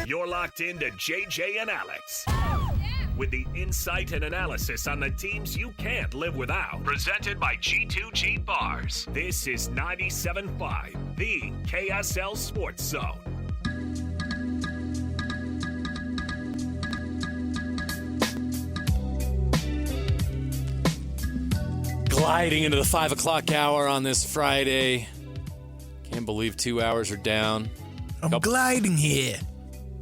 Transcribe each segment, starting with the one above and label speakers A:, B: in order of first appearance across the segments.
A: You're locked into JJ and Alex. With the insight and analysis on the teams you can't live without. Presented by G2G Bars. This is 97.5, the KSL Sports Zone.
B: Gliding into the 5 o'clock hour on this Friday. Can't believe 2 hours are down.
C: I'm gliding here.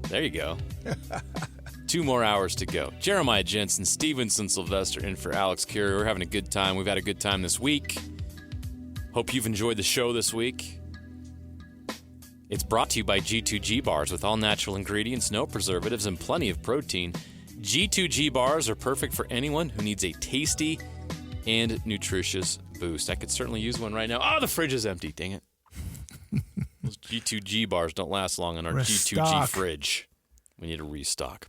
B: There you go. 2 more hours to go. Jeremiah Jensen, Stevenson Sylvester in for Alex Curie. We're having a good time. We've had a good time this week. Hope you've enjoyed the show this week. It's brought to you by G2G Bars with all natural ingredients, no preservatives, and plenty of protein. G2G Bars are perfect for anyone who needs a tasty and nutritious boost. I could certainly use one right now. Oh, the fridge is empty. Dang it. Those G2G bars don't last long on our G2G fridge. We need to restock.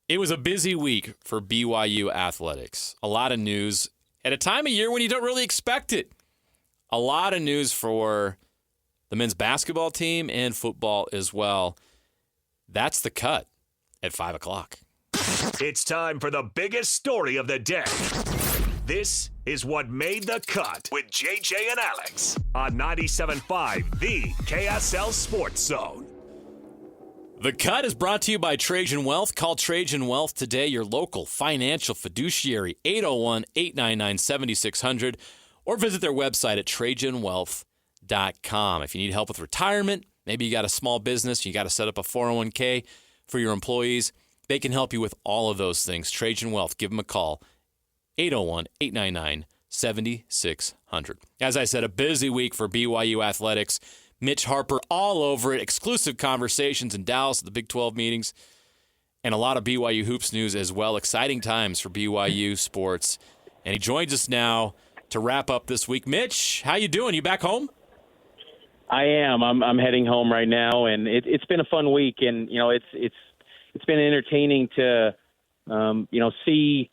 B: It was a busy week for BYU athletics. A lot of news at a time of year when you don't really expect it. A lot of news for the men's basketball team and football as well. That's the cut at 5 o'clock.
A: It's time for the biggest story of the day. This is what made the cut with JJ and Alex on 97.5, the KSL Sports Zone.
B: The cut is brought to you by Trajan Wealth. Call Trajan Wealth today, your local financial fiduciary, 801-899-7600, or visit their website at trajanwealth.com. If you need help with retirement, maybe you got a small business, you got to set up a 401k for your employees, they can help you with all of those things. Trajan Wealth, give them a call. 801-899-7600. As I said, a busy week for BYU athletics. Mitch Harper all over it. Exclusive conversations in Dallas at the Big 12 meetings. And a lot of BYU hoops news as well. Exciting times for BYU sports. And he joins us now to wrap up this week. Mitch, how you doing? You back home?
D: I am. I'm heading home right now, and it's been a fun week. And it's been entertaining to see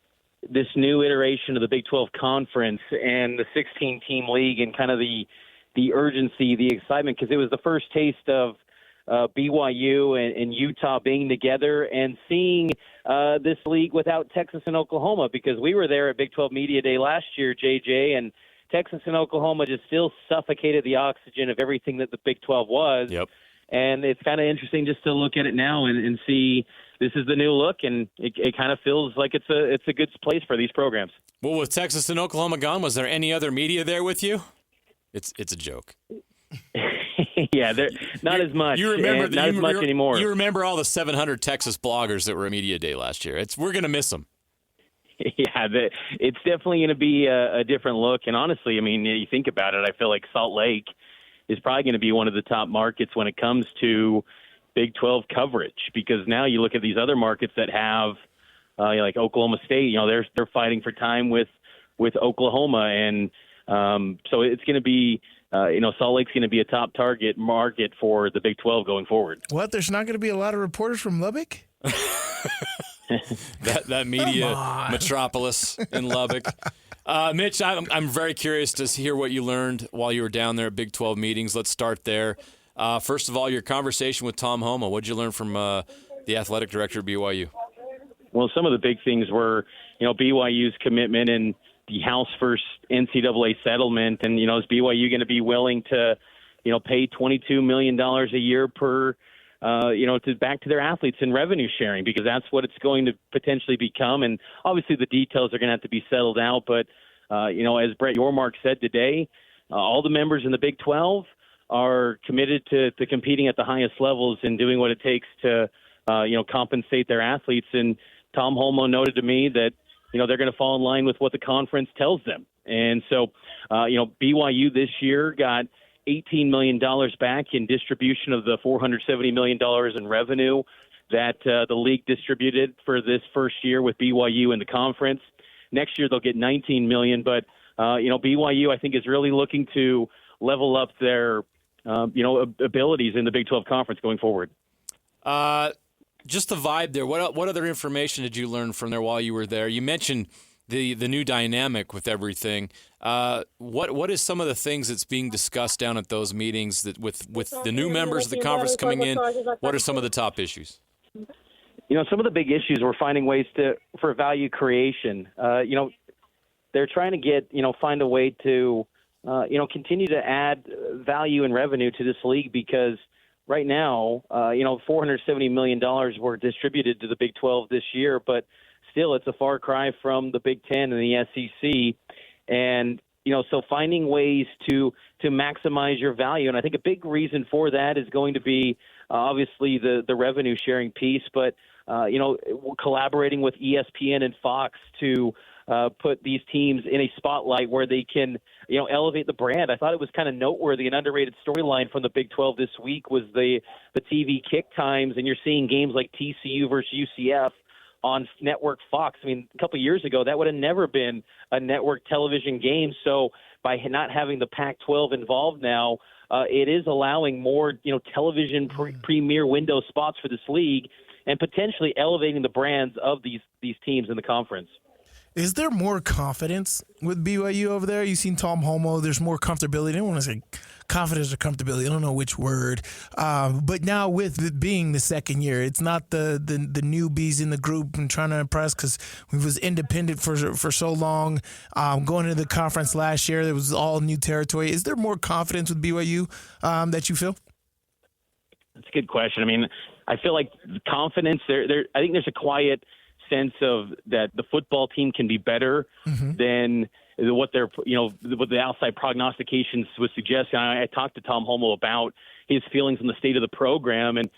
D: this new iteration of the Big 12 Conference and the 16-team league and kind of the urgency, the excitement, because it was the first taste of BYU and Utah being together and seeing this league without Texas and Oklahoma, because we were there at Big 12 Media Day last year, JJ, and Texas and Oklahoma just still suffocated the oxygen of everything that the Big 12 was.
B: Yep.
D: And it's kind of interesting just to look at it now and see this is the new look, and it kind of feels like it's a good place for these programs.
B: Well, with Texas and Oklahoma gone, was there any other media there with you? It's a joke.
D: Yeah, not as much.
B: You remember
D: not as much anymore.
B: You remember all the 700 Texas bloggers that were at Media Day last year. We're going to miss them.
D: Yeah, it's definitely going to be a different look. And honestly, I mean, you think about it, I feel like Salt Lake is probably going to be one of the top markets when it comes to Big 12 coverage, because now you look at these other markets that have like Oklahoma State, they're fighting for time with Oklahoma, and so it's going to be Salt Lake's going to be a top target market for the Big 12 going forward.
C: What? There's not going to be a lot of reporters from Lubbock?
B: that media metropolis in Lubbock. Mitch, I'm very curious to hear what you learned while you were down there at Big 12 meetings. Let's start there. First of all, your conversation with Tom Homo. What did you learn from the athletic director of BYU?
D: Well, some of the big things were, BYU's commitment and the House first NCAA settlement. And, is BYU going to be willing to, pay $22 million a year per, back to their athletes in revenue sharing, because that's what it's going to potentially become. And obviously the details are going to have to be settled out. But, as Brett Yormark said today, all the members in the Big 12 are committed to competing at the highest levels and doing what it takes to, compensate their athletes. And Tom Holmoe noted to me that, they're going to fall in line with what the conference tells them. And so, BYU this year got $18 million back in distribution of the $470 million in revenue that the league distributed for this first year with BYU in the conference. Next year they'll get $19 million, but BYU I think is really looking to level up their abilities in the Big 12 conference going forward.
B: Just the vibe there. What other information did you learn from there while you were there? You mentioned the new dynamic with everything. What is some of the things that's being discussed down at those meetings that with the new members of the conference coming in? What are some of the top issues?
D: Some of the big issues we're finding ways for value creation. They're trying to find a way to, continue to add value and revenue to this league because right now, $470 million were distributed to the Big 12 this year, but still it's a far cry from the Big 10 and the SEC. And, so finding ways to maximize your value. And I think a big reason for that is going to be obviously the revenue sharing piece, but, collaborating with ESPN and Fox to put these teams in a spotlight where they can, elevate the brand. I thought it was kind of noteworthy and underrated storyline from the Big 12 this week was the TV kick times, and you're seeing games like TCU versus UCF on Network Fox. I mean, a couple of years ago, that would have never been a network television game. So by not having the Pac-12 involved now, it is allowing more, television premier window spots for this league and potentially elevating the brands of these teams in the conference.
C: Is there more confidence with BYU over there? You've seen Tom Homo. There's more comfortability. I don't want to say confidence or comfortability. I don't know which word. But now with it being the second year, it's not the newbies in the group and trying to impress because we was independent for so long. Going into the conference last year, it was all new territory. Is there more confidence with BYU that you feel?
D: That's a good question. I mean, I feel like confidence there. I think there's a quiet sense of that the football team can be better than what they're, what the outside prognostications would suggest. And I talked to Tom Homo about his feelings on the state of the program, and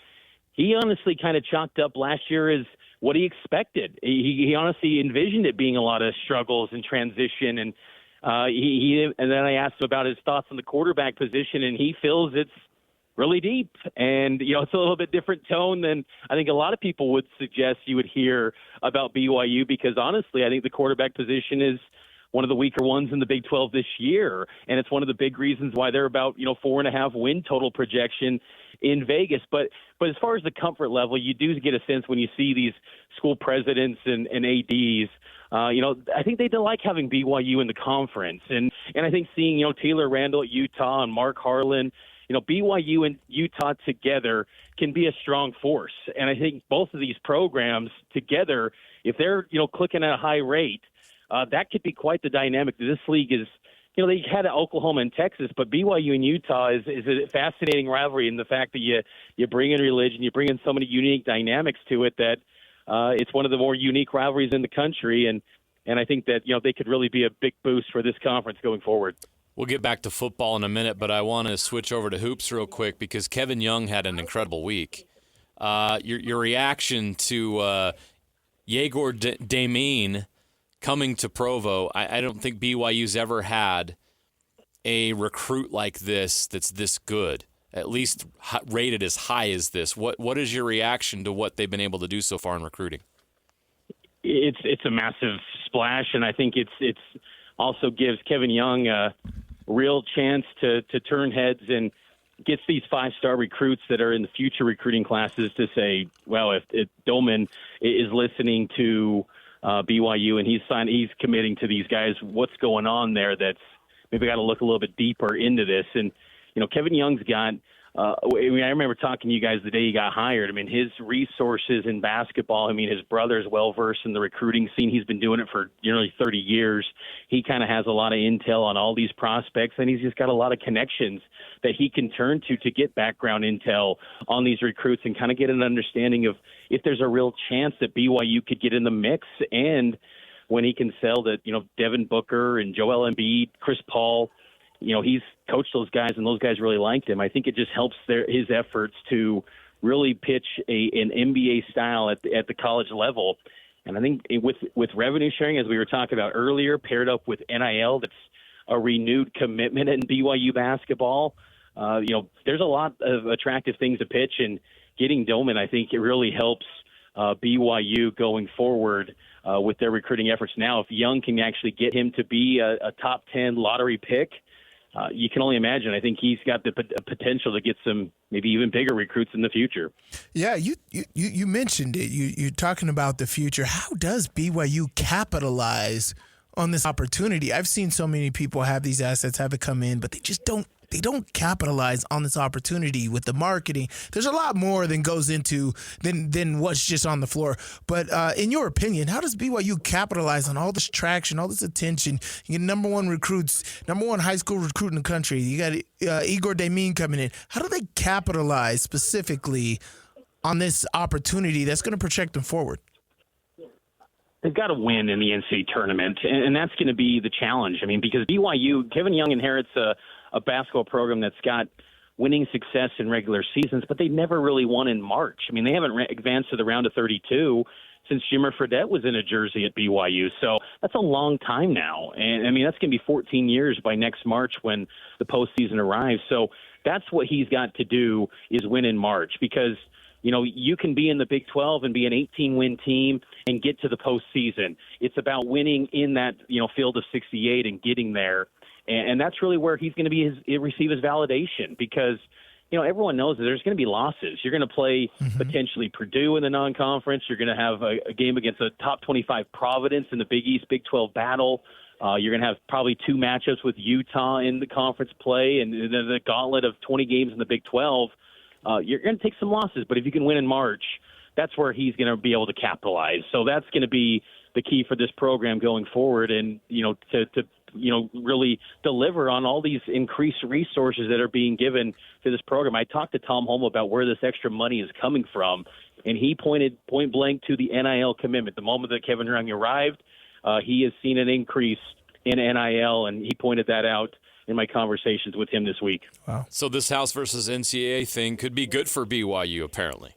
D: he honestly kind of chalked up last year as what he expected. He honestly envisioned it being a lot of struggles and transition, and and then I asked him about his thoughts on the quarterback position, and he feels it's really deep. And, it's a little bit different tone than I think a lot of people would suggest you would hear about BYU because, honestly, I think the quarterback position is one of the weaker ones in the Big 12 this year. And it's one of the big reasons why they're about, 4.5 win total projection in Vegas. But as far as the comfort level, you do get a sense when you see these school presidents and ADs, I think they like having BYU in the conference. And I think seeing, Taylor Randall at Utah and Mark Harlan, BYU and Utah together can be a strong force. And I think both of these programs together, if they're, clicking at a high rate, that could be quite the dynamic. This league is, they had Oklahoma and Texas, but BYU and Utah is a fascinating rivalry in the fact that you bring in religion, you bring in so many unique dynamics to it that it's one of the more unique rivalries in the country. And I think that, they could really be a big boost for this conference going forward.
B: We'll get back to football in a minute, but I want to switch over to hoops real quick because Kevin Young had an incredible week. Your reaction to Yegor Damien coming to Provo, I don't think BYU's ever had a recruit like this that's this good, at least rated as high as this. What is your reaction to what they've been able to do so far in recruiting?
D: It's a massive splash, and I think it's also gives Kevin Young a real chance to turn heads and gets these 5-star recruits that are in the future recruiting classes to say, well, if Doman is listening to BYU and he's committing to these guys, what's going on there? That's maybe got to look a little bit deeper into this. And, Kevin Young's got, I remember talking to you guys the day he got hired. I mean, his resources in basketball, his brother's well-versed in the recruiting scene. He's been doing it for nearly 30 years. He kind of has a lot of intel on all these prospects, and he's just got a lot of connections that he can turn to get background intel on these recruits and kind of get an understanding of if there's a real chance that BYU could get in the mix. And when he can sell that, Devin Booker and Joel Embiid, Chris Paul, he's coached those guys, and those guys really liked him. I think it just helps his efforts to really pitch an NBA style at the college level. And I think with revenue sharing, as we were talking about earlier, paired up with NIL, that's a renewed commitment in BYU basketball. There's a lot of attractive things to pitch, and getting Doman, I think it really helps BYU going forward with their recruiting efforts. Now, if Young can actually get him to be a top 10 lottery pick, you can only imagine. I think he's got the potential to get some maybe even bigger recruits in the future.
C: Yeah, you mentioned it. You're talking about the future. How does BYU capitalize on this opportunity? I've seen so many people have these assets, have it come in, but they just don't capitalize on this opportunity with the marketing. There's a lot more than goes into than what's just on the floor. But in your opinion, how does BYU capitalize on all this traction, all this attention? You get number one high school recruit in the country. You got Igor Demine coming in. How do they capitalize specifically on this opportunity that's going to project them forward?
D: They've got to win in the NCAA tournament, and that's going to be the challenge. I mean, because BYU, Kevin Young inherits a basketball program that's got winning success in regular seasons, but they never really won in March. I mean, they haven't advanced to the round of 32 since Jimmer Fredette was in a jersey at BYU. So that's a long time now. And, I mean, that's going to be 14 years by next March when the postseason arrives. So that's what he's got to do is win in March because – you know, you can be in the Big 12 and be an 18-win team and get to the postseason. It's about winning in that, field of 68 and getting there. And that's really where he's going to receive his validation because, everyone knows that there's going to be losses. You're going to play potentially Purdue in the non-conference. You're going to have a game against a top 25 Providence in the Big East Big 12 battle. You're going to have probably 2 matchups with Utah in the conference play and then the gauntlet of 20 games in the Big 12. You're going to take some losses, but if you can win in March, that's where he's going to be able to capitalize. So that's going to be the key for this program going forward, and to really deliver on all these increased resources that are being given to this program. I talked to Tom Holmoe about where this extra money is coming from, and he pointed point blank to the NIL commitment. The moment that Kevin Young arrived, he has seen an increase in NIL, and he pointed that out in my conversations with him this week.
B: Wow. So this House versus NCAA thing could be good for BYU, apparently.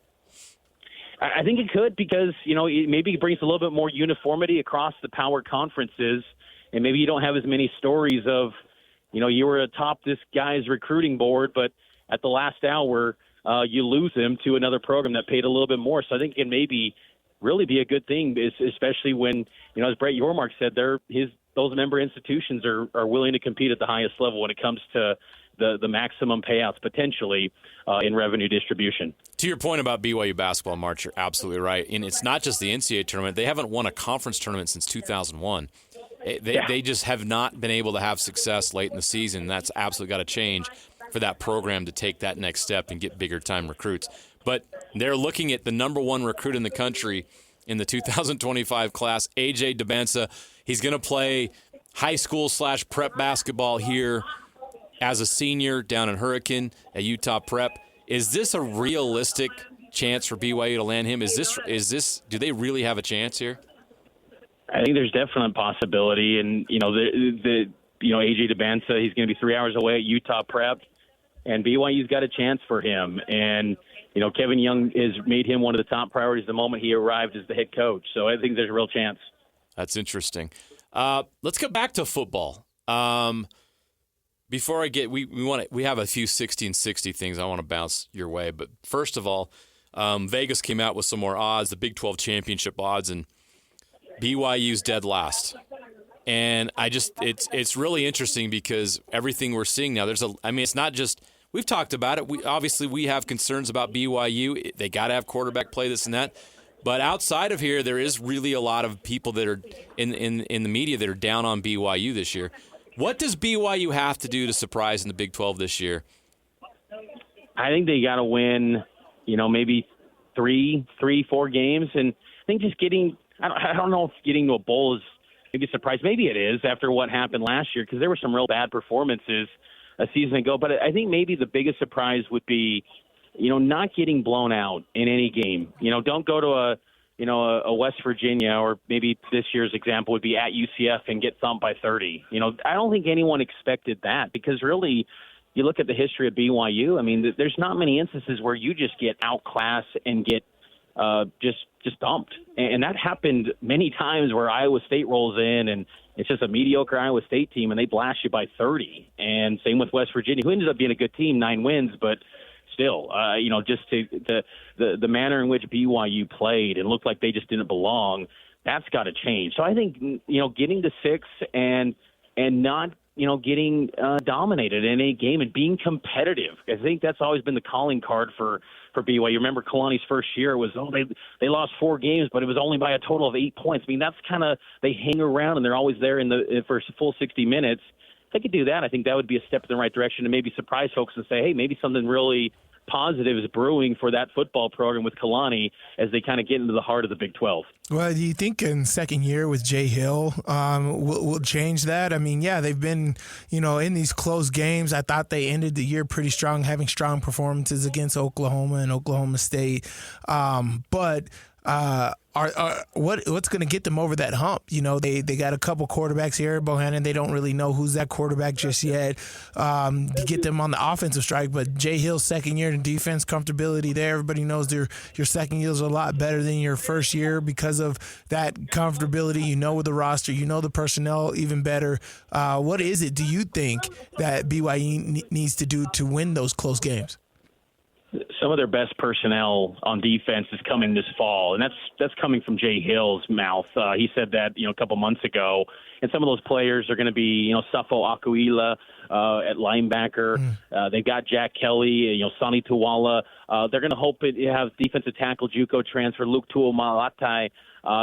D: I think it could because, maybe it brings a little bit more uniformity across the power conferences, and maybe you don't have as many stories of, you were atop this guy's recruiting board, but at the last hour, you lose him to another program that paid a little bit more. So I think it can maybe really be a good thing, especially when, as Brett Yormark said, those member institutions are willing to compete at the highest level when it comes to the maximum payouts potentially in revenue distribution.
B: To your point about BYU basketball, March, you're absolutely right. And it's not just the NCAA tournament. They haven't won a conference tournament since 2001. They just have not been able to have success late in the season. That's absolutely got to change for that program to take that next step and get bigger-time recruits. But they're looking at the number one recruit in the country in the 2025 class, A.J. DeBansa. He's going to play high school/prep basketball here as a senior down in Hurricane at Utah Prep. Is this a realistic chance for BYU to land him? Is this? Do they really have a chance here?
D: I think there's definitely a possibility, and A.J. DeBansa, he's going to be 3 hours away at Utah Prep, and BYU's got a chance for him. And Kevin Young has made him one of the top priorities the moment he arrived as the head coach. So I think there's a real chance.
B: That's interesting. Let's get back to football. Before I get, we have a few 60 and 60 things I want to bounce your way. But first of all, Vegas came out with some more odds, the Big 12 championship odds, and BYU's dead last. And it's really interesting because everything we're seeing now, it's not just, we've talked about it. We have concerns about BYU. They got to have quarterback play, this and that. But outside of here, there is really a lot of people that are in the media that are down on BYU this year. What does BYU have to do to surprise in the Big 12 this year?
D: I think they got to win, maybe 4 games. And I think just I don't know if getting to a bowl is maybe a surprise. Maybe it is after what happened last year because there were some real bad performances a season ago. But I think maybe the biggest surprise would be, not getting blown out in any game. Don't go to a West Virginia, or maybe this year's example would be at UCF and get thumped by 30. I don't think anyone expected that because really you look at the history of BYU. I mean, there's not many instances where you just get outclassed and get just dumped. And that happened many times where Iowa State rolls in and it's just a mediocre Iowa State team and they blast you by 30. And same with West Virginia, who ended up being a good team, 9 wins, but still, just the manner in which BYU played and looked like they just didn't belong, that's got to change. So I think, getting to 6 and not getting dominated in a game and being competitive. I think that's always been the calling card for BYU. Remember Kalani's first year was, they lost 4 games, but it was only by a total of 8 points. I mean, that's kind of, they hang around and they're always there in the first full 60 minutes. If they could do that, I think that would be a step in the right direction and maybe surprise folks and say, hey, maybe something really positive is brewing for that football program with Kalani as they kind of get into the heart of the Big 12.
C: Well, do you think in second year with Jay Hill will change that? I mean, yeah, they've been, in these close games. I thought they ended the year pretty strong, having strong performances against Oklahoma and Oklahoma State. But what's going to get them over that hump? They got a couple quarterbacks here, Bohannon. They don't really know who's that quarterback just yet to get them on the offensive strike. But Jay Hill's second year in defense, comfortability there. Everybody knows your second year is a lot better than your first year because of that comfortability. With the roster, the personnel even better. What is it, do you think, that BYU needs to do to win those close games?
D: Some of their best personnel on defense is coming this fall, and that's coming from Jay Hill's mouth. He said that a couple months ago, and some of those players are going to be Safo Akuila at linebacker. They've got Jack Kelly, Sonny Tuwala. They're going to hope it have defensive tackle JUCO transfer Luke Tuomalatai.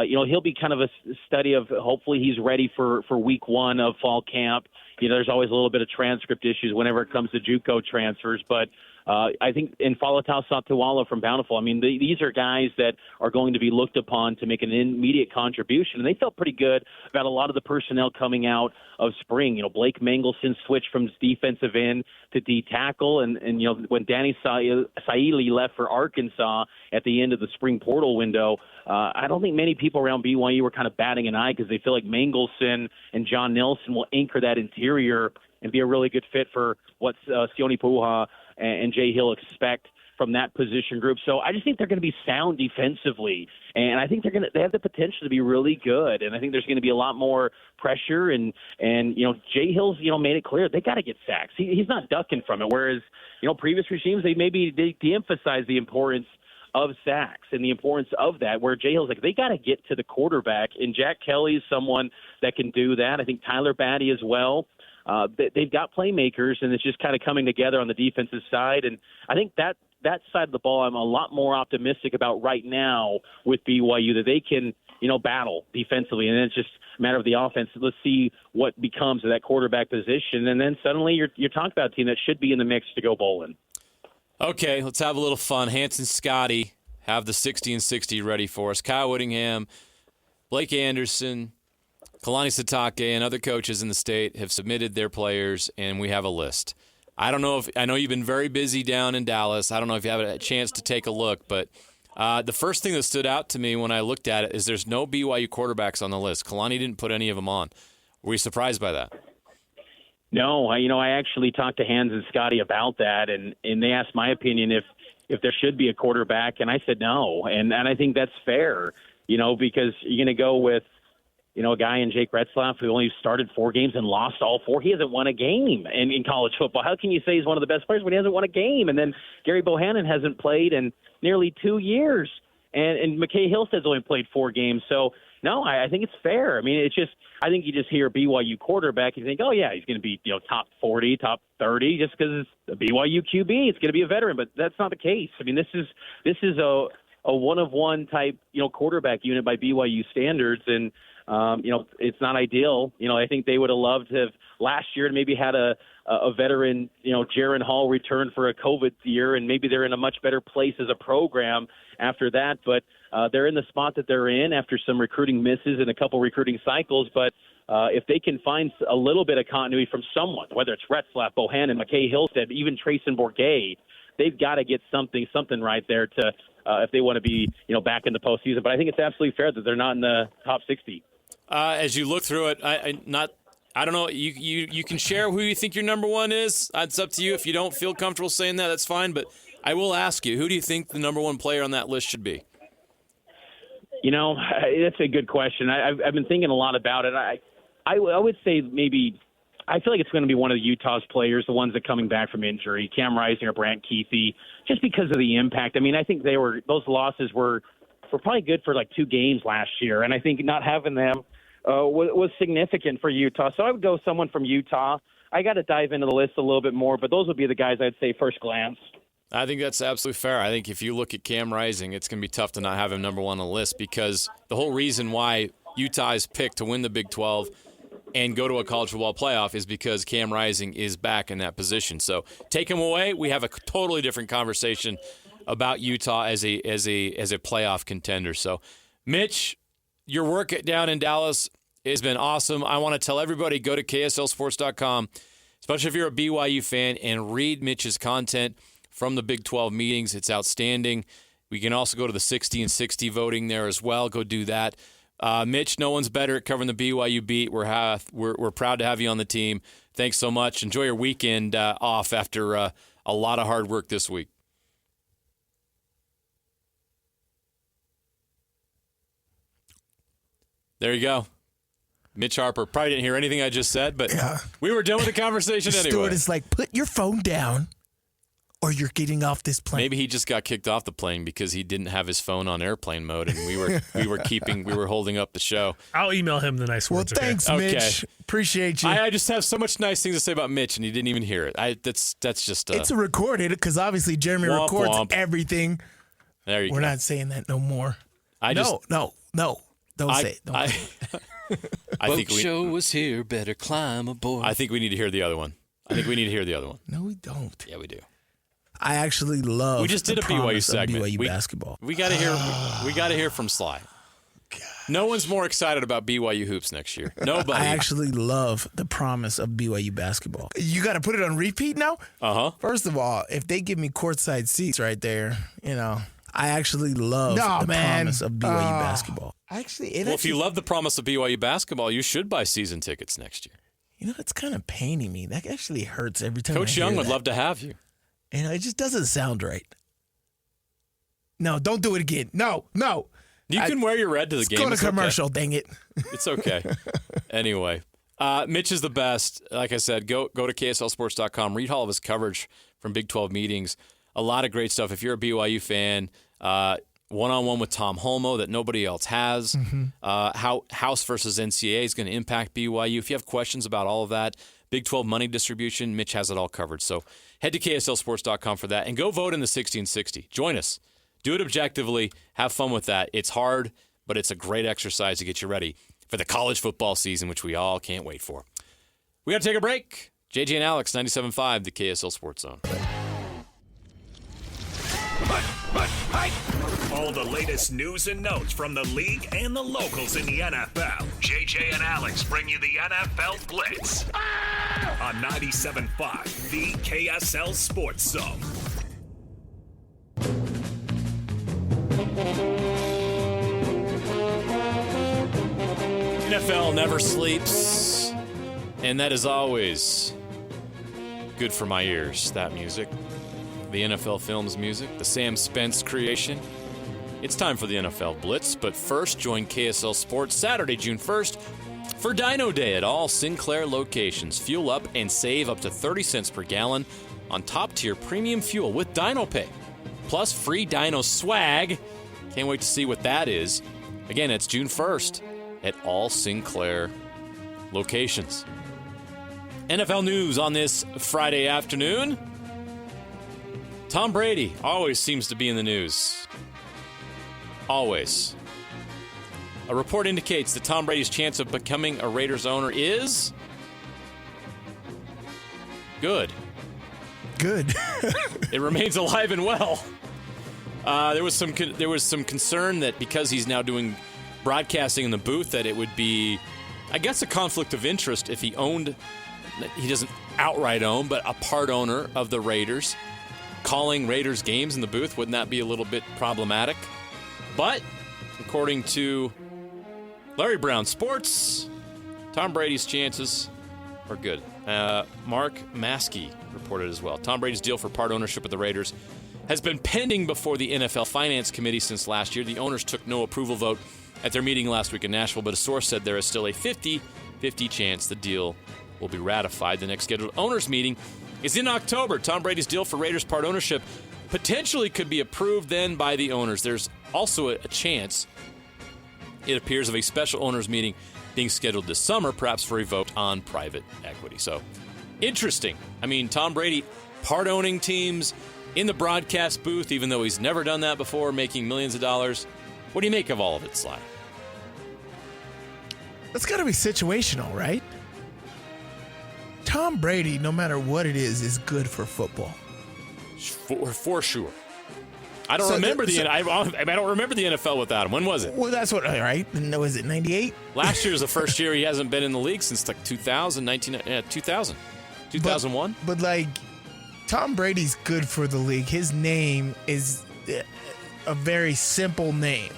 D: He'll be kind of a study of, hopefully he's ready for week 1 of fall camp. There's always a little bit of transcript issues whenever it comes to JUCO transfers, but I think in Falatau Satuala from Bountiful, I mean, these are guys that are going to be looked upon to make an immediate contribution. And they felt pretty good about a lot of the personnel coming out of spring. Blake Mangelson switched from defensive end to D tackle. And when Danny Saili left for Arkansas at the end of the spring portal window, I don't think many people around BYU were kind of batting an eye because they feel like Mangelson and John Nelson will anchor that interior and be a really good fit for what Sione Puha and Jay Hill expect from that position group. So I just think they're going to be sound defensively, and I think they have the potential to be really good. And I think there's going to be a lot more pressure. And Jay Hill's made it clear they got to get sacks. He's not ducking from it. Whereas previous regimes they de-emphasize the importance of sacks and the importance of that. Where Jay Hill's like they got to get to the quarterback, and Jack Kelly is someone that can do that. I think Tyler Batty as well. They've got playmakers, and it's just kind of coming together on the defensive side. And I think that side of the ball I'm a lot more optimistic about right now with BYU, that they can, battle defensively. And then it's just a matter of the offense. Let's see what becomes of that quarterback position. And then suddenly you're talking about a team that should be in the mix to go bowling. Okay,
B: let's have a little fun. Hanson Scotty have the 60 and 60 ready for us. Kyle Whittingham, Blake Anderson, Kalani Sitake, and other coaches in the state have submitted their players, and we have a list. I know you've been very busy down in Dallas. I don't know if you have a chance to take a look, but the first thing that stood out to me when I looked at it is there's no BYU quarterbacks on the list. Kalani didn't put any of them on. Were you surprised by that?
D: No, I actually talked to Hans and Scotty about that, and they asked my opinion if there should be a quarterback, and I said no, and I think that's fair, because you're going to go with a guy in Jake Retzlaff who only started 4 games and lost all 4. He hasn't won a game in college football. How can you say he's one of the best players when he hasn't won a game? And then Gary Bohannon hasn't played in nearly 2 years. And McKay Hillstead's only played 4 games. So, no, I think it's fair. I mean, it's just – I think you just hear BYU quarterback and you think, oh, yeah, he's going to be top 40, top 30 just because it's a BYU QB. It's going to be a veteran. But that's not the case. I mean, this is a one-of-one type, quarterback unit by BYU standards. And – it's not ideal. I think they would have loved to have last year maybe had a veteran, Jaron Hall return for a COVID year, and maybe they're in a much better place as a program after that. But they're in the spot that they're in after some recruiting misses and a couple recruiting cycles. But if they can find a little bit of continuity from someone, whether it's Retzlaff, Bohannon, McKay Hillstead, even Trayson Bourget, they've got to get something right there to if they want to be, back in the postseason. But I think it's absolutely fair that they're not in the top 60.
B: As you look through it, I don't know. You can share who you think your number one is. It's up to you. If you don't feel comfortable saying that, that's fine. But I will ask you, who do you think the number one player on that list should be?
D: That's a good question. I've been thinking a lot about it. I would say maybe I feel like it's going to be one of the Utah's players, the ones that are coming back from injury, Cam Rising or Brant Keithy, just because of the impact. I mean, I think those losses were probably good for like 2 games last year, and I think not having them was significant for Utah. So I would go someone from Utah. I got to dive into the list a little bit more, but those would be the guys I'd say first glance.
B: I think that's absolutely fair. I think if you look at Cam Rising, it's going to be tough to not have him number one on the list because the whole reason why Utah is picked to win the Big 12 and go to a college football playoff is because Cam Rising is back in that position. So take him away, we have a totally different conversation about Utah as a playoff contender. So, Mitch, your work down in Dallas has been awesome. I want to tell everybody, go to KSLSports.com, especially if you're a BYU fan, and read Mitch's content from the Big 12 meetings. It's outstanding. We can also go to the 60 and 60 voting there as well. Go do that. Mitch, no one's better at covering the BYU beat. We're proud to have you on the team. Thanks so much. Enjoy your weekend off after a lot of hard work this week. There you go. Mitch Harper probably didn't hear anything I just said, but we were done with the conversation anyway.
C: Stuart is like, put your phone down or you're getting off this plane.
B: Maybe he just got kicked off the plane because he didn't have his phone on airplane mode, and we were holding up the show.
E: I'll email him the nice words.
C: Well, thanks,
B: okay.
C: Mitch. Appreciate you.
B: I just have so much nice things to say about Mitch, and he didn't even hear it. That's just
C: it's a recorded because obviously Jeremy records everything.
B: There you go.
C: We're not saying that no more. No. Don't say it. Don't say it.
B: I think
F: show was here. Better climb aboard.
B: I think we need to hear the other one.
C: No, we don't.
B: Yeah, we do.
C: I actually love.
B: We just did a BYU segment.
C: BYU basketball.
B: We got to hear. We got to hear from Sly. No one's more excited about BYU hoops next year. Nobody.
C: I actually love the promise of BYU basketball. You got to put it on repeat now? First of all, if they give me courtside seats right there, I actually love the promise of BYU basketball.
B: If you love the promise of BYU basketball, you should buy season tickets next year.
C: It's kind of paining me. That actually hurts every time.
B: Coach Young would love to have you.
C: It just doesn't sound right. No, don't do it again. No.
B: You can wear your red to the game.
C: Go to commercial, dang it.
B: It's okay. Anyway, Mitch is the best. Like I said, go to KSLSports.com. Read all of his coverage from Big 12 meetings. A lot of great stuff. If you're a BYU fan, one-on-one with Tom Holmoe that nobody else has. How House versus NCAA is going to impact BYU. If you have questions about all of that, Big 12 money distribution, Mitch has it all covered. So head to KSLSports.com for that and go vote in the 60 and 60. Join us. Do it objectively. Have fun with that. It's hard, but it's a great exercise to get you ready for the college football season, which we all can't wait for. We got to take a break. JJ and Alex, 97.5, the KSL Sports Zone.
A: All the latest news and notes from the league and the locals in the NFL. JJ and Alex bring you the NFL Blitz on 97.5, the KSL Sports Zone.
B: NFL never sleeps, and that is always good for my ears, that music. The NFL Films music, the Sam Spence creation. It's time for the NFL Blitz, but first join KSL Sports Saturday, June 1st for Dino Day at all Sinclair locations. Fuel up and save up to 30 cents per gallon on top-tier premium fuel with Dino Pay. Plus free Dino swag. Can't wait to see what that is. Again, it's June 1st at all Sinclair locations. NFL news on this Friday afternoon. Tom Brady always seems to be in the news. Always. A report indicates that Tom Brady's chance of becoming a Raiders owner is good.
C: Good.
B: It remains alive and well. There was some concern that because he's now doing broadcasting in the booth that it would be, I guess, a conflict of interest if he doesn't outright own, but a part owner of the Raiders. Calling Raiders games in the booth, wouldn't that be a little bit problematic? But, according to Larry Brown Sports, Tom Brady's chances are good. Mark Maskey reported as well. Tom Brady's deal for part ownership of the Raiders has been pending before the NFL Finance Committee since last year. The owners took no approval vote at their meeting last week in Nashville, but a source said there is still a 50-50 chance the deal will be ratified. The next scheduled owners meeting is in October. Tom Brady's deal for Raiders part ownership potentially could be approved then by the owners. There's also a chance, it appears, of a special owners meeting being scheduled this summer, perhaps for a vote on private equity. So, interesting. I mean, Tom Brady part-owning teams in the broadcast booth, even though he's never done that before, making millions of dollars. What do you make of all of it, Sly?
C: That's got to be situational, right? Tom Brady, no matter what it is good for football.
B: For sure. I don't remember the NFL without him. When was it?
C: Well, that's what, right? Was it 98?
B: Last year was the first year he hasn't been in the league since like 2000. 2001.
C: But like, Tom Brady's good for the league. His name is a very simple name,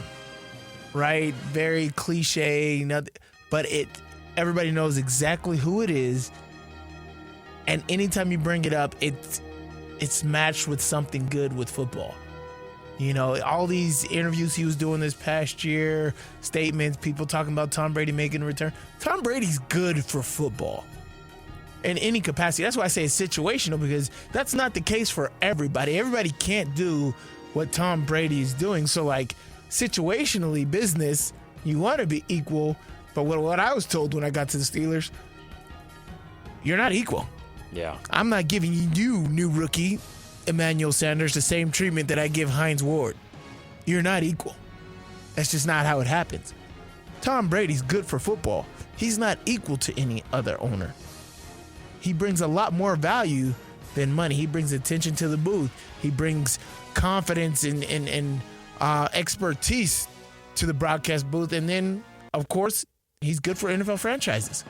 C: right? Very cliche, but everybody knows exactly who it is. And anytime you bring it up, it's matched with something good with football. You know, all these interviews he was doing this past year, statements, people talking about Tom Brady making a return. Tom Brady's good for football in any capacity. That's why I say it's situational, because that's not the case for everybody. Everybody can't do what Tom Brady is doing. So, like, situationally, business, you want to be equal. But what I was told when I got to the Steelers, you're not equal.
B: Yeah.
C: I'm not giving you, new rookie, Emmanuel Sanders, the same treatment that I give Hines Ward. You're not equal. That's just not how it happens. Tom Brady's good for football. He's not equal to any other owner. He brings a lot more value than money. He brings attention to the booth. He brings confidence and expertise to the broadcast booth. And then, of course, he's good for NFL franchises.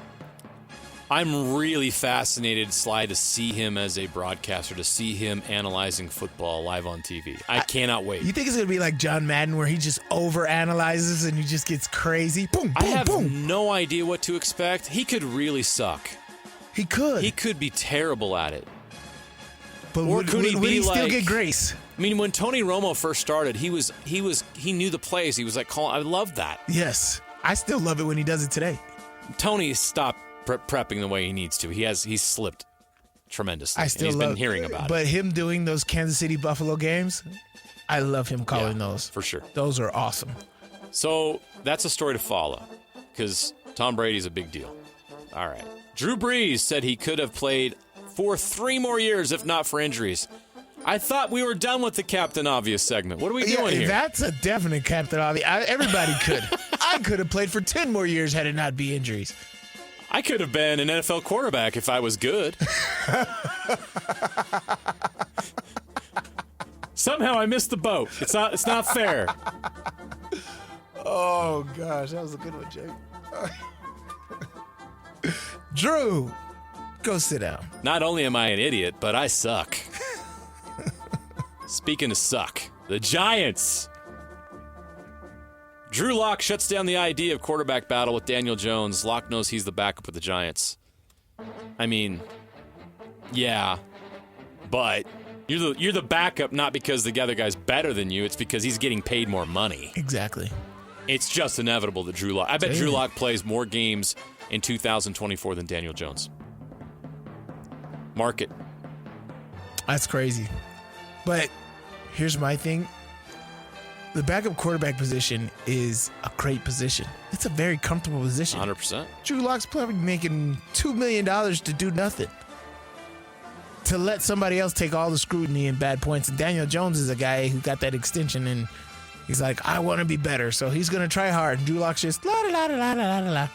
B: I'm really fascinated, Sly, to see him as a broadcaster, to see him analyzing football live on TV. I cannot wait.
C: You think it's going to be like John Madden, where he just overanalyzes and he just gets crazy? Boom, boom,
B: I have
C: boom.
B: no idea what to expect. He could really suck.
C: He could.
B: He could be terrible at it.
C: But
B: or
C: would
B: could he
C: he still get grace?
B: I mean, when Tony Romo first started, he knew the plays. He was like, I love that.
C: Yes. I still love it when he does it today.
B: Tony stopped prepping the way he needs to. He's slipped tremendously. He's been hearing about it.
C: But him doing those Kansas City Buffalo games, I love him calling those.
B: For sure.
C: Those are awesome.
B: So that's a story to follow, because Tom Brady's a big deal. All right. Drew Brees said he could have played for 3 more years if not for injuries. I thought we were done with the Captain Obvious segment. What are we doing here?
C: That's a definite Captain Obvious. Everybody could. I could have played for 10 more years had it not be injuries.
B: I could have been an NFL quarterback if I was good. Somehow I missed the boat. It's not fair.
C: Oh, gosh. That was a good one, Jake. Drew, go sit down.
B: Not only am I an idiot, but I suck. Speaking of suck, the Giants. Drew Lock shuts down the idea of quarterback battle with Daniel Jones. Lock knows he's the backup of the Giants. I mean, yeah, but you're the backup not because the other guy's better than you. It's because he's getting paid more money.
C: Exactly.
B: It's just inevitable that Drew Lock. I bet Drew Lock plays more games in 2024 than Daniel Jones. Mark it.
C: That's crazy. But here's my thing. The backup quarterback position is a great position. It's a very comfortable position.
B: 100%.
C: Drew Lock's probably making $2 million to do nothing. To let somebody else take all the scrutiny and bad points. And Daniel Jones is a guy who got that extension, and he's like, I want to be better. So he's going to try hard. And Drew Lock's just la-da-la-da-la-da-la-la.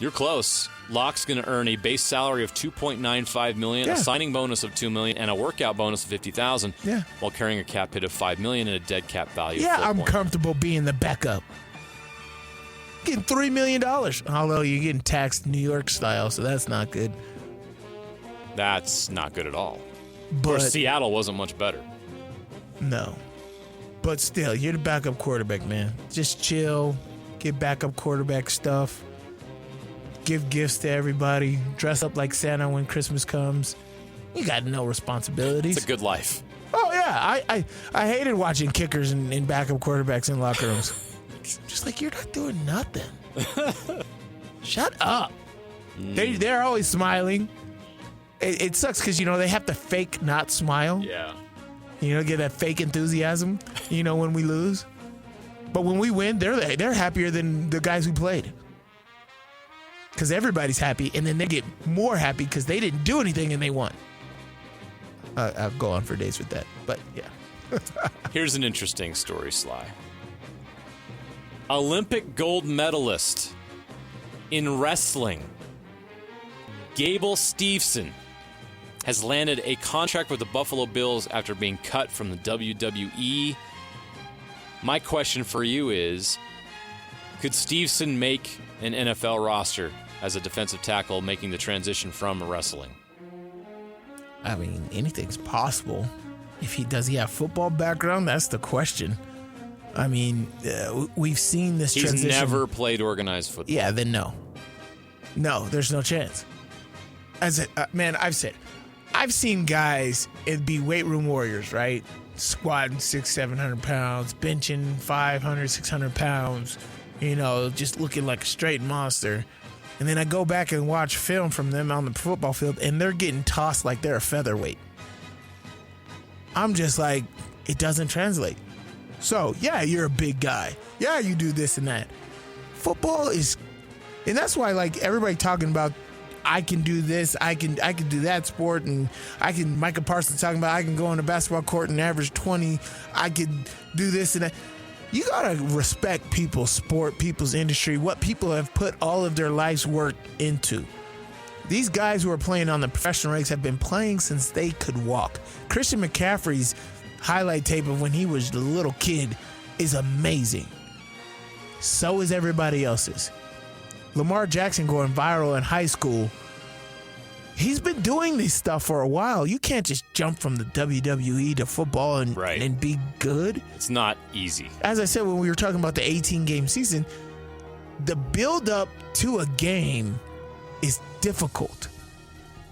B: You're close. Lock's going to earn a base salary of $2.95 million, a signing bonus of $2 million, and a workout bonus of $50,000, while carrying a cap hit of $5 million and a dead cap value of $4
C: I'm
B: million.
C: comfortable being the backup. Getting $3 million, although you're getting taxed New York style, so that's not good.
B: That's not good at all. Of
C: But
B: course, Seattle wasn't much better.
C: no. But still, you're the backup quarterback, man. Just chill, get backup quarterback stuff. Give gifts to everybody. Dress up like Santa when Christmas comes. You got no responsibilities.
B: It's a good life.
C: Oh, yeah. I hated watching kickers and backup quarterbacks in locker rooms. Just like, you're not doing nothing. Shut up. They're always smiling. It sucks because, they have to fake not smile.
B: Yeah.
C: Get that fake enthusiasm, when we lose. But when we win, they're happier than the guys who played. because everybody's happy, and then they get more happy because they didn't do anything and they won. I'll go on for days with that, but yeah.
B: Here's an interesting story, Sly. Olympic gold medalist in wrestling, Gable Stevenson, has landed a contract with the Buffalo Bills after being cut from the WWE. My question for you is, could Stevenson make an NFL roster as a defensive tackle, making the transition from wrestling?
C: I mean, anything's possible. If he have football background, that's the question. I mean, we've seen this transition.
B: He's never played organized football.
C: Yeah, then no. No, there's no chance. I've seen guys be weight room warriors, right? Squatting 600-700 pounds, benching 500-600 pounds, just looking like a straight monster. And then I go back and watch film from them on the football field, and they're getting tossed like they're a featherweight. I'm just like, it doesn't translate. So, yeah, you're a big guy. Yeah, you do this and that. Football is, and that's why, like, everybody talking about, I can do this, I can do that sport, and Micah Parsons talking about I can go on the basketball court and average 20, I can do this and that. You gotta respect people's sport, people's industry, what people have put all of their life's work into. These guys who are playing on the professional ranks have been playing since they could walk. Christian McCaffrey's highlight tape of when he was a little kid is amazing. So is everybody else's. Lamar Jackson going viral in high school. He's been doing this stuff for a while. You can't just jump from the WWE to football and be good.
B: It's not easy.
C: As I said when we were talking about the 18-game season, the build-up to a game is difficult.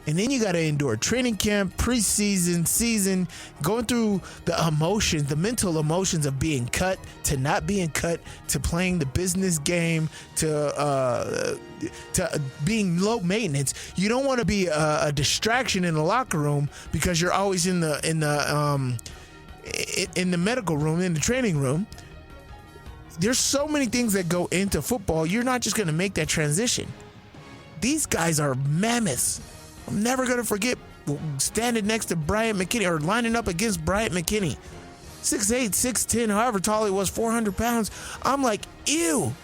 C: And then you got to endure training camp, preseason, season, going through the emotions, the mental emotions of being cut, to not being cut, to playing the business game, to being low maintenance. You don't want to be a distraction in the locker room because you're always in the medical room, in the training room. There's so many things that go into football. You're not just going to make that transition. These guys are mammoths. I'm never going to forget standing next to Bryant McKinney or lining up against Bryant McKinney. 6'8", 6'10", however tall he was, 400 pounds. I'm like, ew.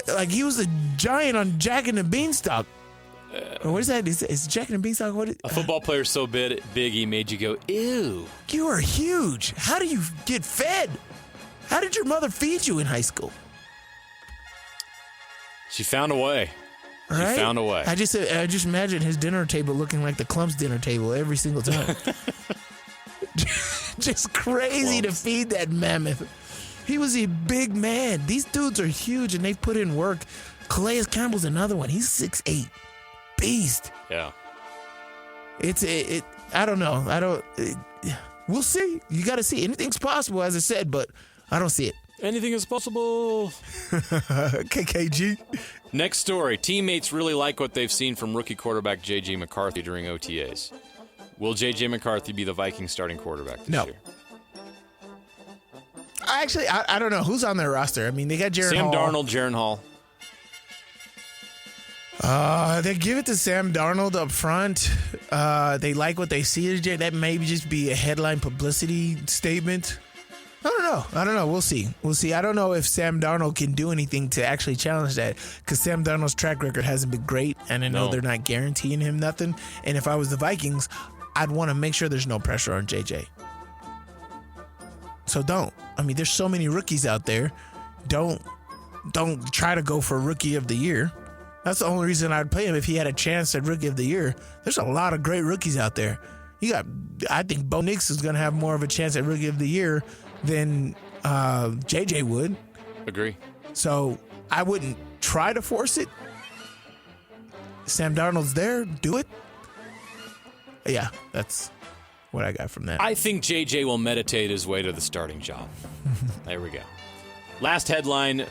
C: Like he was a giant on Jack and the Beanstalk. What is that? Is Jack and the Beanstalk?
B: A football player so big he made you go, ew.
C: You are huge. How do you get fed? How did your mother feed you in high school?
B: She found a way.
C: Right?
B: He found a way.
C: I just imagine his dinner table looking like the Clump's dinner table every single time. Just crazy to feed that mammoth. He was a big man. These dudes are huge, and they've put in work. Calais Campbell's another one. He's 6'8", beast.
B: Yeah.
C: I don't know. We'll see. You got to see. Anything's possible, as I said, but I don't see it.
B: Anything is possible.
C: KKG.
B: Next story. Teammates really like what they've seen from rookie quarterback J.J. McCarthy during OTAs. Will J.J. McCarthy be the Vikings starting quarterback this year?
C: I don't know who's on their roster. I mean, they got Sam
B: Darnold, Jaren Hall.
C: They give it to Sam Darnold up front. They like what they see. That may just be a headline publicity statement. I don't know. We'll see. I don't know if Sam Darnold can do anything to actually challenge that, because Sam Darnold's track record hasn't been great, and I know they're not guaranteeing him nothing. And if I was the Vikings, I'd want to make sure there's no pressure on JJ. So don't. I mean, there's so many rookies out there. Don't try to go for Rookie of the Year. That's the only reason I'd play him if he had a chance at Rookie of the Year. There's a lot of great rookies out there. I think Bo Nix is going to have more of a chance at Rookie of the Year than JJ would.
B: Agree.
C: So I wouldn't try to force it. Sam Darnold's there. Do it. Yeah, that's what I got from that.
B: I think JJ will meditate his way to the starting job. There we go. Last headline,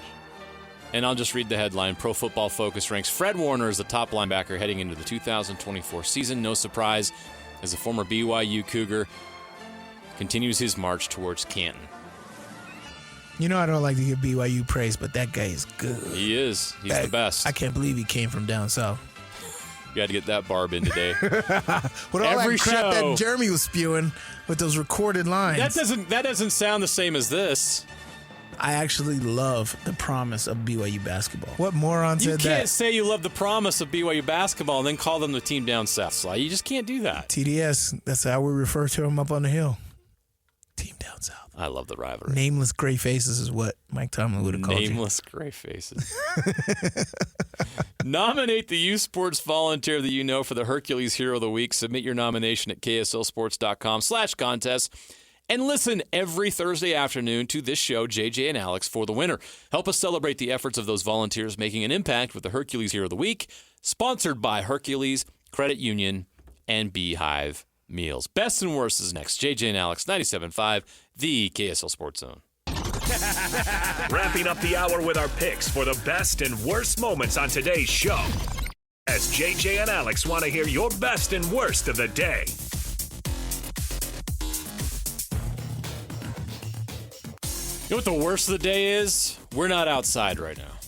B: and I'll just read the headline. Pro Football Focus ranks Fred Warner as the top linebacker heading into the 2024 season. No surprise, as a former BYU Cougar continues his march towards Canton.
C: You know I don't like to give BYU praise, but that guy is good.
B: He is. He's the best.
C: I can't believe he came from down south.
B: You had to get that barb in today.
C: With all
B: Every
C: that crap
B: show.
C: that Jeremy was spewing with those recorded lines.
B: That doesn't sound the same as this.
C: I actually love the promise of BYU basketball. What moron
B: You
C: said
B: can't
C: that?
B: say you love the promise of BYU basketball and then call them the team down south, Sly. You just can't do that.
C: TDS, that's how we refer to him up on the hill. Team down south.
B: I love the rivalry.
C: Nameless gray faces is what Mike Tomlin would have called you.
B: Nameless gray faces. Nominate the U Sports volunteer that you know for the Hercules Hero of the Week. Submit your nomination at kslsports.com/contest. And listen every Thursday afternoon to this show, JJ and Alex, for the winner. Help us celebrate the efforts of those volunteers making an impact with the Hercules Hero of the Week, sponsored by Hercules, Credit Union, and Beehive Meals. Best and worst is next. JJ and Alex, 97.5, the KSL Sports Zone.
A: Wrapping up the hour with our picks for the best and worst moments on today's show. As JJ and Alex want to hear your best and worst of the day.
B: You know what the worst of the day is? We're not outside right now.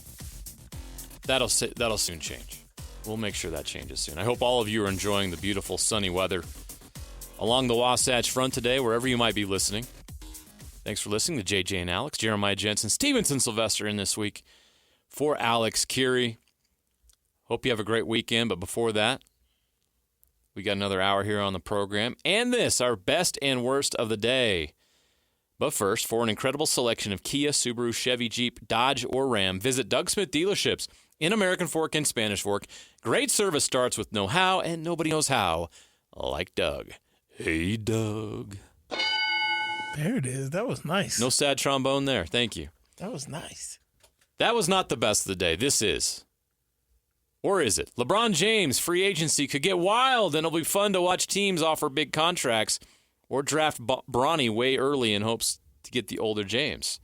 B: That'll soon change. We'll make sure that changes soon. I hope all of you are enjoying the beautiful sunny weather along the Wasatch Front today, wherever you might be listening. Thanks for listening to JJ and Alex. Jeremiah Jensen, Stevenson Sylvester in this week for Alex Curie. Hope you have a great weekend, but before that, we got another hour here on the program. And this, our best and worst of the day. But first, for an incredible selection of Kia, Subaru, Chevy, Jeep, Dodge, or Ram, visit Doug Smith dealerships in American Fork and Spanish Fork. Great service starts with know-how, and nobody knows how like Doug. Hey, Doug.
C: There it is. That was nice.
B: No sad trombone there. Thank you.
C: That was nice.
B: That was not the best of the day. This is. Or is it? LeBron James, free agency could get wild, and it'll be fun to watch teams offer big contracts or draft Bronny way early in hopes to get the older James.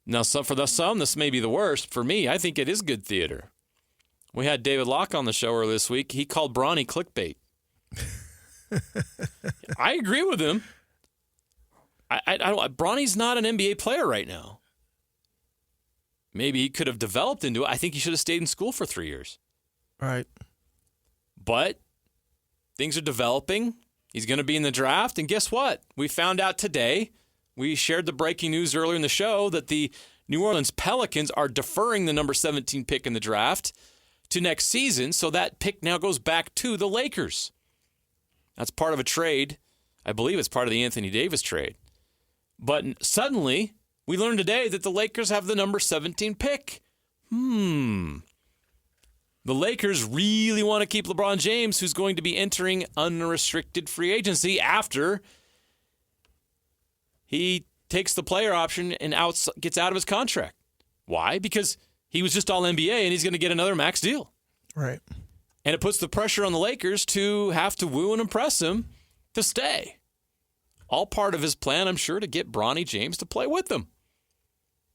B: Now, for some, this may be the worst. For me, I think it is good theater. We had David Locke on the show earlier this week. He called Bronny clickbait. I agree with him. Bronny's not an NBA player right now. Maybe he could have developed into it. I think he should have stayed in school for 3 years.
C: Right.
B: But things are developing. He's going to be in the draft. And guess what? We found out today, we shared the breaking news earlier in the show, that the New Orleans Pelicans are deferring the number 17 pick in the draft to next season. So that pick now goes back to the Lakers. That's part of a trade. I believe it's part of the Anthony Davis trade. But suddenly, we learned today that the Lakers have the number 17 pick. The Lakers really want to keep LeBron James, who's going to be entering unrestricted free agency after he takes the player option and gets out of his contract. Why? Because he was just all NBA and he's going to get another max deal.
C: Right.
B: And it puts the pressure on the Lakers to have to woo and impress him to stay. All part of his plan, I'm sure, to get Bronny James to play with them.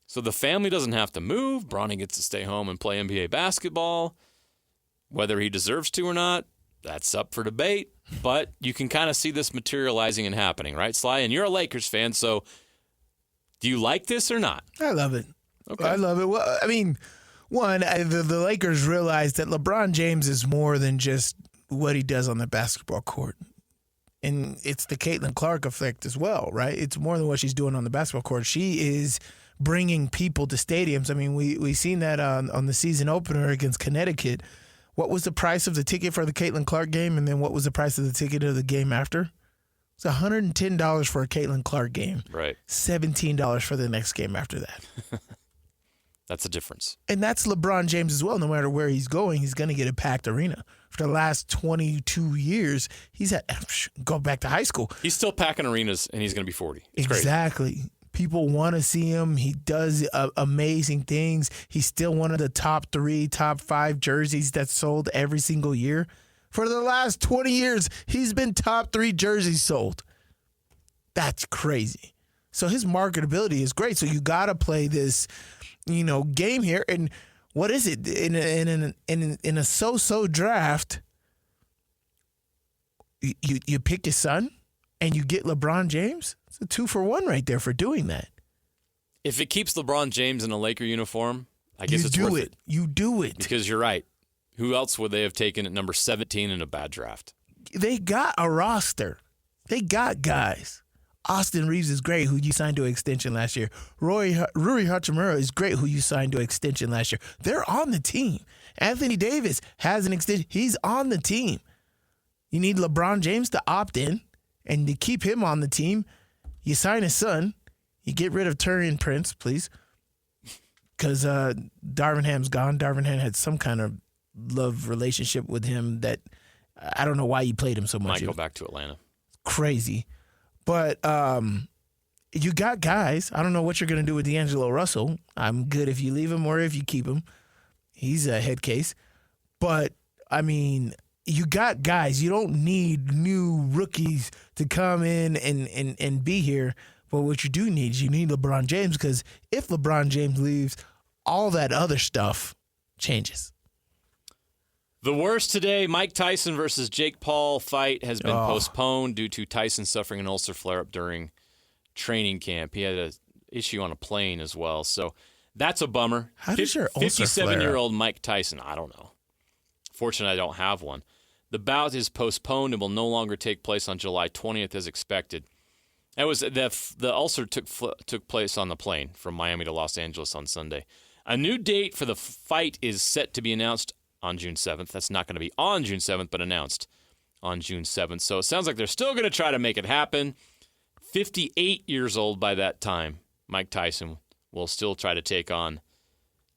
B: So the family doesn't have to move. Bronny gets to stay home and play NBA basketball. Whether he deserves to or not, that's up for debate. But you can kind of see this materializing and happening, right, Sly? And you're a Lakers fan, so do you like this or not?
C: I love it.
B: Okay.
C: I love it. Well, I mean, the Lakers realize that LeBron James is more than just what he does on the basketball court. And it's the Caitlin Clark effect as well, right? It's more than what she's doing on the basketball court. She is bringing people to stadiums. I mean, we seen that on the season opener against Connecticut. What was the price of the ticket for the Caitlin Clark game, and then what was the price of the ticket of the game after? It's $110 for a Caitlin Clark game.
B: Right.
C: $17 for the next game after that.
B: That's a difference.
C: And that's LeBron James as well. No matter where he's going, he's going to get a packed arena. For the last 22 years, he's go back to high school.
B: He's still packing arenas, and he's going to be 40. It's
C: exactly.
B: Crazy.
C: People want to see him. He does amazing things. He's still one of the top 3, top 5 jerseys that's sold every single year. For the last 20 years, he's been top 3 jerseys sold. That's crazy. So his marketability is great. So you got to play this, game here. And what is it in a so-so draft? You pick your son and you get LeBron James. It's a 2-for-1 right there for doing that.
B: If it keeps LeBron James in a Laker uniform, I guess it's worth it.
C: You do it.
B: Because you're right. Who else would they have taken at number 17 in a bad draft?
C: They got a roster. They got guys. Austin Reeves is great, who you signed to an extension last year. Rui Hachimura is great, who you signed to an extension last year. They're on the team. Anthony Davis has an extension. He's on the team. You need LeBron James to opt in, and to keep him on the team, you sign his son. You get rid of Taurean Prince, please, because Darvin Ham's gone. Darvin Ham had some kind of love relationship with him that I don't know why you played him so much.
B: Might go back to Atlanta.
C: Crazy. But you got guys. I don't know what you're going to do with D'Angelo Russell. I'm good if you leave him or if you keep him. He's a head case. But, I mean, you got guys. You don't need new rookies to come in and be here. But what you do need is you need LeBron James, because if LeBron James leaves, all that other stuff changes.
B: The worst today, Mike Tyson versus Jake Paul fight has been postponed due to Tyson suffering an ulcer flare-up during training camp. He had an issue on a plane as well, so that's a bummer.
C: How does your ulcer flare up?
B: 57-year-old Mike Tyson, I don't know. Fortunately, I don't have one. The bout is postponed and will no longer take place on July 20th as expected. That was the ulcer took place on the plane from Miami to Los Angeles on Sunday. A new date for the fight is set to be announced on June 7th. That's not going to be on June 7th, but announced on June 7th. So it sounds like they're still going to try to make it happen. 58 years old by that time, Mike Tyson will still try to take on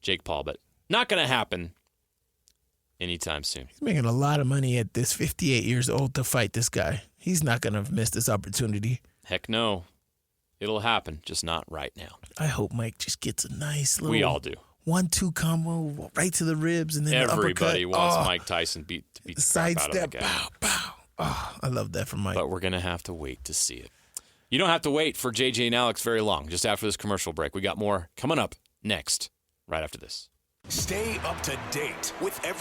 B: Jake Paul, but not going to happen anytime soon.
C: He's making a lot of money at this 58 years old to fight this guy. He's not going to miss this opportunity.
B: Heck no. It'll happen, just not right now.
C: I hope Mike just gets a nice little...
B: We all do.
C: 1-2 combo right to the ribs, and then
B: everybody
C: the
B: wants Mike Tyson beat the crap out of the guy.
C: Pow, pow. Oh, I love that from Mike.
B: But we're going to have to wait to see it. You don't have to wait for JJ and Alex very long. Just after this commercial break, we got more coming up next, right after this.
A: Stay up to date with every